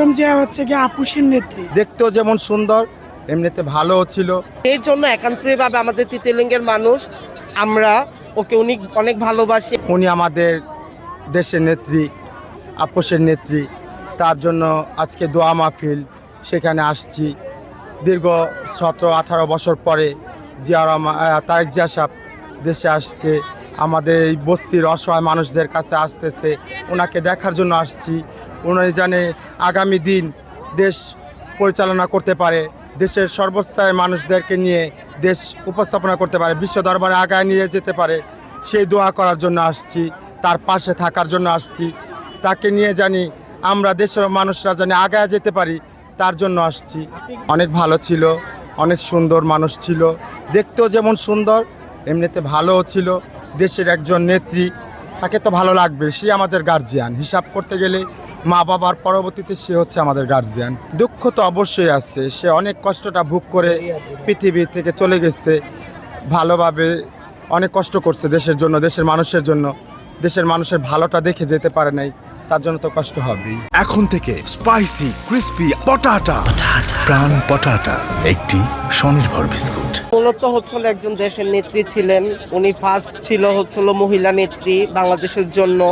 বেগম জিয়া হচ্ছে কি আপুসির নেত্রী, দেখতেও যেমন সুন্দর এমনিতে ভালোও ছিল। এই জন্য একান্তভাবে আমাদের তিতুলিঙ্গের মানুষ আমরা ওকে অনেক ভালোবাসি। উনি আমাদের দেশের নেত্রী, আপোষের নেত্রী। তার জন্য আজকে দোয়া মাহফিল সেখানে আসছি। দীর্ঘ 17-18 বছর পরে তারেক জিয়া সাহেব দেশে আসছে, আমাদের এই বস্তির অসহায় মানুষদের কাছে আসতেছে, ওনাকে দেখার জন্য আসছি। উনি জানে আগামী দিন দেশ পরিচালনা করতে পারে, দেশের সর্বস্তরের মানুষদেরকে নিয়ে দেশ উপস্থাপনা করতে পারে, বিশ্ব দরবারে আগায় নিয়ে যেতে পারে, সেই দোয়া করার জন্য আসছি, তার পাশে থাকার জন্য আসছি। তাকে নিয়ে জানি আমরা দেশের মানুষরা জানি আগায় যেতে পারি, তার জন্য আসছি। অনেক ভালো ছিল, অনেক সুন্দর মানুষ ছিল, দেখতেও যেমন সুন্দর এমনিতে ভালোও ছিল। দেশের একজন নেত্রী, তাকে তো ভালো লাগবে, সে আমাদের গার্জিয়ান। হিসাব করতে গেলে মা বাবার পরবর্তীতে সে হচ্ছে আমাদের গার্জিয়ান। দুঃখ তো অবশ্যই আছে, সে অনেক কষ্টটা ভোগ করে পৃথিবী থেকে চলে গেছে, ভালোভাবে অনেক কষ্ট করছে দেশের জন্য, দেশের মানুষের জন্য। দেশের মানুষের ভালোটা দেখে যেতে পারে নাই, তার জন্য তো কষ্ট হবেই। এখন থেকে স্পাইসি ক্রিস্পি পটাটা, প্রাণ পটাটা একটি স্বনির্ভর বিস্কুট। মূলত হচ্ছিল একজন দেশের নেত্রী ছিলেন, উনি ফার্স্ট ছিল হচ্ছিল মহিলা নেত্রী বাংলাদেশের জন্য।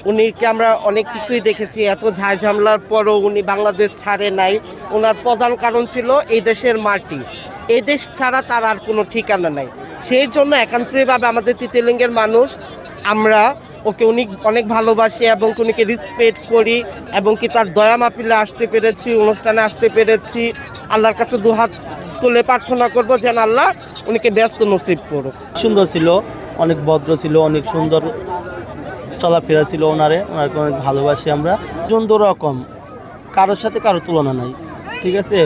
উনিকে আমরা অনেক কিছুই দেখেছি, এত ঝামেলার পরও উনি বাংলাদেশ ছাড়ে নাই। ওনার প্রধান কারণ ছিল এই দেশের মাটি, এই দেশ ছাড়া তার আর কোনো ঠিকানা নাই। সেই জন্য একান্তভাবে আমাদের তিতুলিঙ্গের মানুষ আমরা ওকে অনেক ভালোবাসি এবং উনিকে রেসপেক্ট করি, এবং কি তার দয়া মাহফিলে আসতে পেরেছি, অনুষ্ঠানে আসতে পেরেছি। আল্লাহর কাছে দুহাত তুলে প্রার্থনা করব যেন আল্লাহ উনিকে ব্যস্ত নসিব করুক। সুন্দর ছিল, অনেক ভদ্র ছিল, অনেক সুন্দর চলাফেরা ছিল ওনাকে অনেক ভালোবাসি আমরা। সুন্দর রকম, কারোর সাথে কারো তুলনা নাই, ঠিক আছে।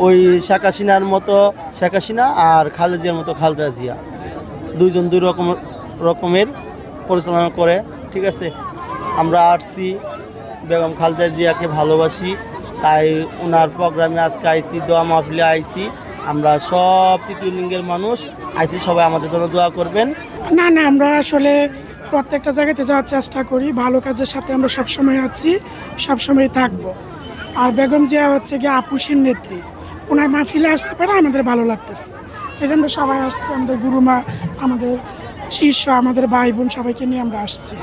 ওই শেখ হাসিনার মতো শেখ হাসিনা আর খালেদা জিয়ার মতো খালেদা জিয়া, দুইজন দুই রকমের পরিচালনা করে, ঠিক আছে। আমরা আসছি বেগম খালেদা জিয়াকে ভালোবাসি, তাই ওনার প্রোগ্রামে আজকে আইসি, দোয়া মাহফিলে আইসি। আমরা সব তিতুলিঙ্গের মানুষ আইসি, সবাই আমাদের জন্য দোয়া করবেন। না আমরা আসলে প্রত্যেকটা জায়গাতে যাওয়ার চেষ্টা করি, ভালো কাজের সাথে আমরা সবসময় আছি, সবসময় থাকবো। আর বেগম জিয়া হচ্ছে কি আপুসির নেত্রী, ওনার মাহফিলে আসতে পারে আমাদের ভালো লাগতেছে। এই জন্য সবাই আসছে, আমাদের গুরুমা, আমাদের শিষ্য, আমাদের ভাই বোন সবাইকে নিয়ে আমরা আসছি।